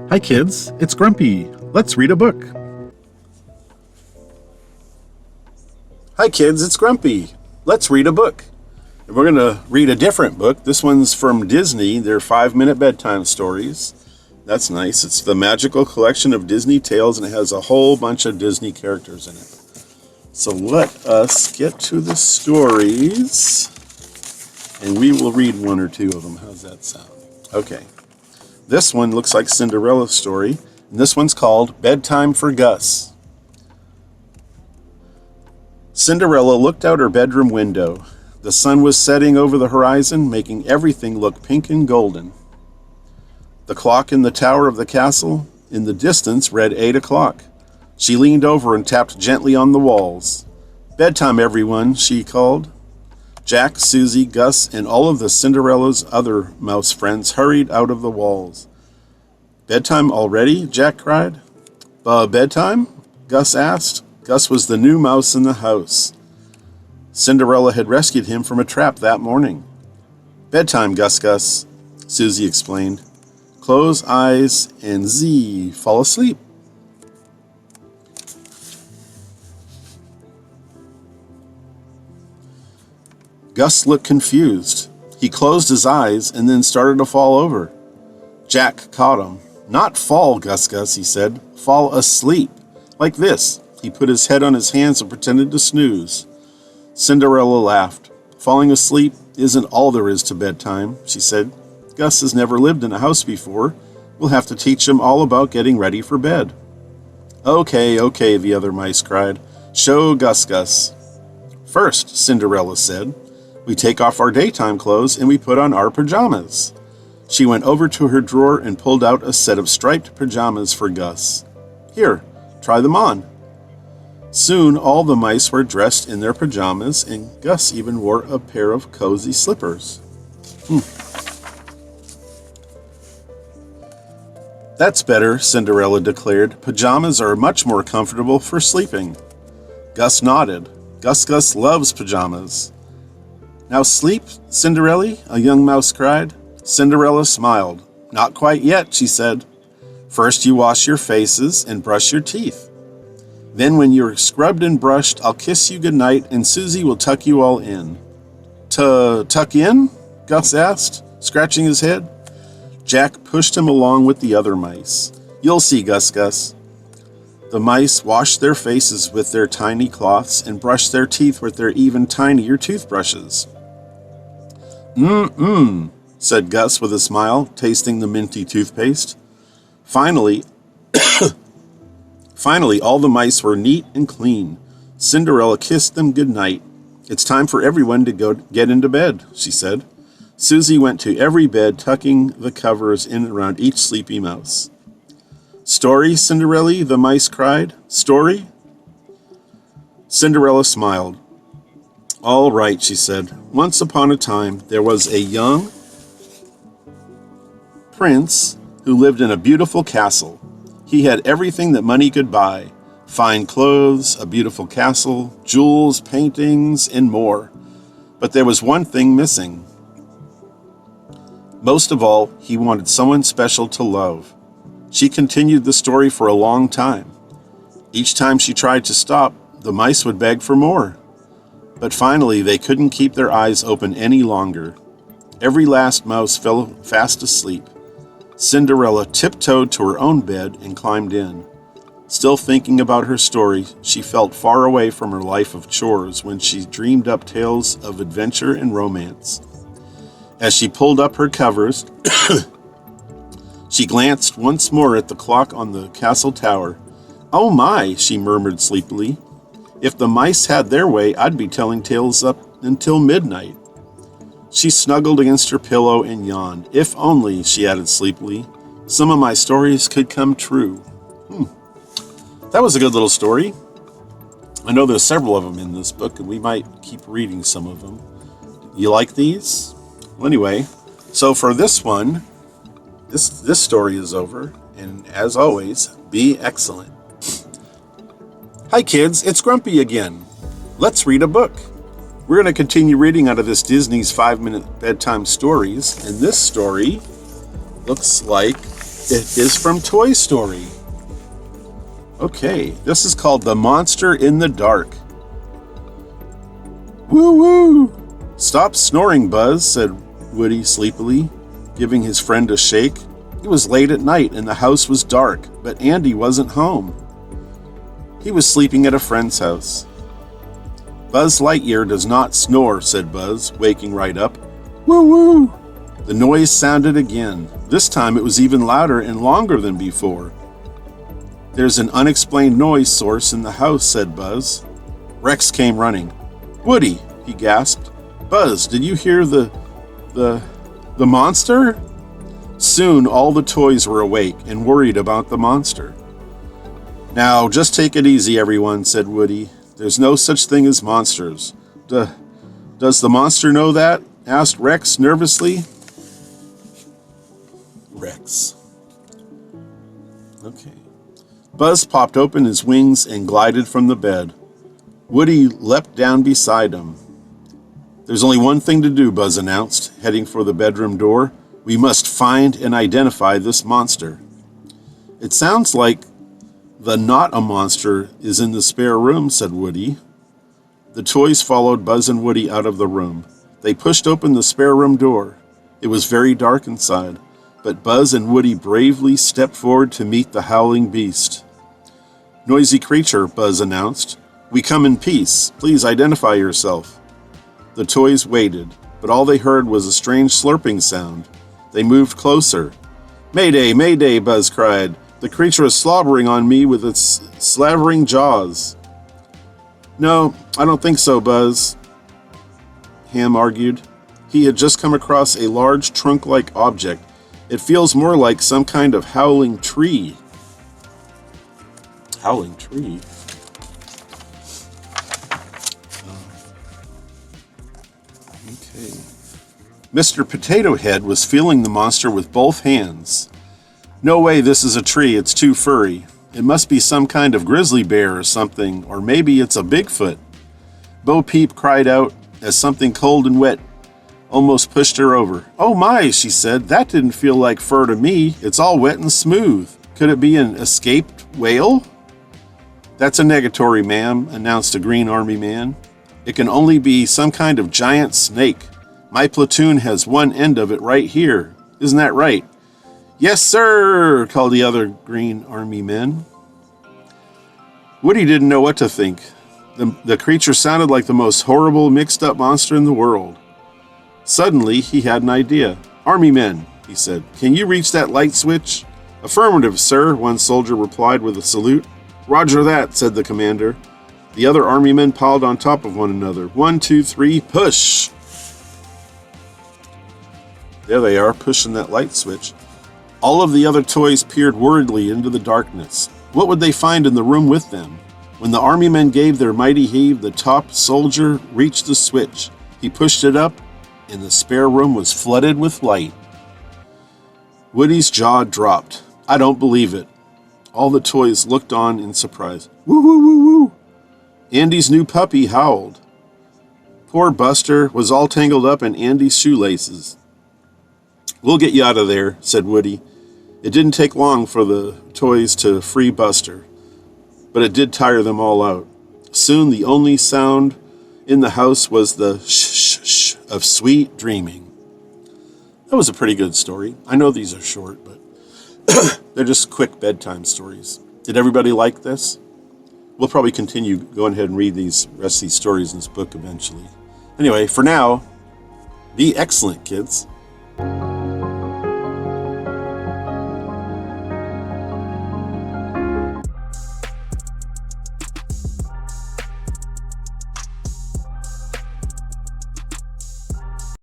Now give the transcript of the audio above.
Hi kids, it's Grumpy. Let's read a book. Hi kids, it's Grumpy. Let's read a book. And we're going to read a different book. This one's from Disney. They're 5-minute bedtime stories. That's nice. It's the magical collection of Disney tales, and it has a whole bunch of Disney characters in it. So let us get to the stories, and we will read one or two of them. How's that sound? Okay. This one looks like Cinderella's story, and this one's called Bedtime for Gus. Cinderella looked out her bedroom window. The sun was setting over the horizon, making everything look pink and golden. The clock in the tower of the castle in the distance read 8 o'clock. She leaned over and tapped gently on the walls. "Bedtime, everyone," she called. Jack, Susie, Gus, and all of the Cinderella's other mouse friends hurried out of the walls. "Bedtime already?" Jack cried. Bedtime?" Gus asked. Gus was the new mouse in the house. Cinderella had rescued him from a trap that morning. "Bedtime, Gus," Susie explained. "Close eyes and fall asleep." Gus looked confused. He closed his eyes and then started to fall over. Jack caught him. "Not fall, Gus," he said. "Fall asleep. Like this." He put his head on his hands and pretended to snooze. Cinderella laughed. "Falling asleep isn't all there is to bedtime," she said. "Gus has never lived in a house before. We'll have to teach him all about getting ready for bed." Okay, the other mice cried. "Show Gus." "First," Cinderella said, "we take off our daytime clothes and we put on our pajamas." She went over to her drawer and pulled out a set of striped pajamas for Gus. "Here, try them on." Soon all the mice were dressed in their pajamas, and Gus even wore a pair of cozy slippers. "That's better," Cinderella declared. "Pajamas are much more comfortable for sleeping." Gus nodded. Gus loves pajamas. "Now sleep, Cinderella," a young mouse cried. Cinderella smiled. "Not quite yet," she said. "First you wash your faces and brush your teeth. Then when you're scrubbed and brushed, I'll kiss you goodnight and Susie will tuck you all in." Tuck in?" Gus asked, scratching his head. Jack pushed him along with the other mice. "You'll see, Gus." The mice washed their faces with their tiny cloths and brushed their teeth with their even tinier toothbrushes. Said Gus with a smile, tasting the minty toothpaste. Finally, all the mice were neat and clean. Cinderella kissed them goodnight. "It's time for everyone to go get into bed," she said. Susie went to every bed, tucking the covers in around each sleepy mouse. "Story, Cinderella?" the mice cried. "Story?" Cinderella smiled. "All right," she said. "Once upon a time, there was a young prince who lived in a beautiful castle. He had everything that money could buy: fine clothes, a beautiful castle, jewels, paintings, and more. But there was one thing missing. Most of all, he wanted someone special to love." She continued the story for a long time. Each time she tried to stop, the mice would beg for more. But finally, they couldn't keep their eyes open any longer. Every last mouse fell fast asleep. Cinderella tiptoed to her own bed and climbed in. Still thinking about her story, she felt far away from her life of chores when she dreamed up tales of adventure and romance. As she pulled up her covers, she glanced once more at the clock on the castle tower. "Oh my," she murmured sleepily. "If the mice had their way, I'd be telling tales up until midnight." She snuggled against her pillow and yawned. "If only," she added sleepily, "some of my stories could come true." That was a good little story. I know there's several of them in this book, and we might keep reading some of them. You like these? Well, anyway, so for this one, this story is over, and as always, be excellent. Hi kids, it's Grumpy again. Let's read a book. We're going to continue reading out of this Disney's 5-minute bedtime stories, and this story looks like It is from Toy Story. Okay, this is called The Monster in the Dark. Woo woo! Stop snoring, Buzz, said Woody sleepily, giving his friend a shake. It was late at night and the house was dark, but Andy wasn't home. He was sleeping at a friend's house. Buzz Lightyear does not snore, said Buzz, waking right up. Woo woo! The noise sounded again. This time it was even louder and longer than before. There's an unexplained noise source in the house, said Buzz. Rex came running. Woody, he gasped. Buzz, did you hear the monster? Soon all the toys were awake and worried about the monster. Now, just take it easy, everyone, said Woody. There's no such thing as monsters. Does the monster know that? Asked Rex nervously. Rex. Okay. Buzz popped open his wings and glided from the bed. Woody leapt down beside him. There's only one thing to do, Buzz announced, heading for the bedroom door. We must find and identify this monster. It sounds like the not a monster is in the spare room, said Woody. The toys followed Buzz and Woody out of the room. They pushed open the spare room door. It was very dark inside, but Buzz and Woody bravely stepped forward to meet the howling beast. Noisy creature, Buzz announced. We come in peace. Please identify yourself. The toys waited, but all they heard was a strange slurping sound. They moved closer. Mayday, mayday, Buzz cried. The creature is slobbering on me with its slavering jaws. No, I don't think so, Buzz, Ham argued. He had just come across a large trunk-like object. It feels more like some kind of howling tree. Howling tree? Okay. Mr. Potato Head was feeling the monster with both hands. No way this is a tree, it's too furry. It must be some kind of grizzly bear or something, or maybe it's a Bigfoot. Bo Peep cried out as something cold and wet almost pushed her over. Oh my, she said, that didn't feel like fur to me. It's all wet and smooth. Could it be an escaped whale? That's a negatory, ma'am, announced a Green Army man. It can only be some kind of giant snake. My platoon has one end of it right here. Isn't that right? Yes, sir, called the other Green Army men. Woody didn't know what to think. The creature sounded like the most horrible, mixed-up monster in the world. Suddenly, he had an idea. Army men, he said, can you reach that light switch? Affirmative, sir, one soldier replied with a salute. Roger that, said the commander. The other army men piled on top of one another. 1, 2, 3, push! There they are, pushing that light switch. All of the other toys peered worriedly into the darkness. What would they find in the room with them? When the army men gave their mighty heave, the top soldier reached the switch. He pushed it up, and the spare room was flooded with light. Woody's jaw dropped. I don't believe it. All the toys looked on in surprise. Woo, woo, woo, woo. Andy's new puppy howled. Poor Buster was all tangled up in Andy's shoelaces. We'll get you out of there, said Woody. It didn't take long for the toys to free Buster, but it did tire them all out. Soon the only sound in the house was the shh of sweet dreaming. That was a pretty good story. I know these are short, but they're just quick bedtime stories. Did everybody like this? We'll probably continue going ahead and read these rest of these stories in this book eventually. Anyway, for now, be excellent, kids.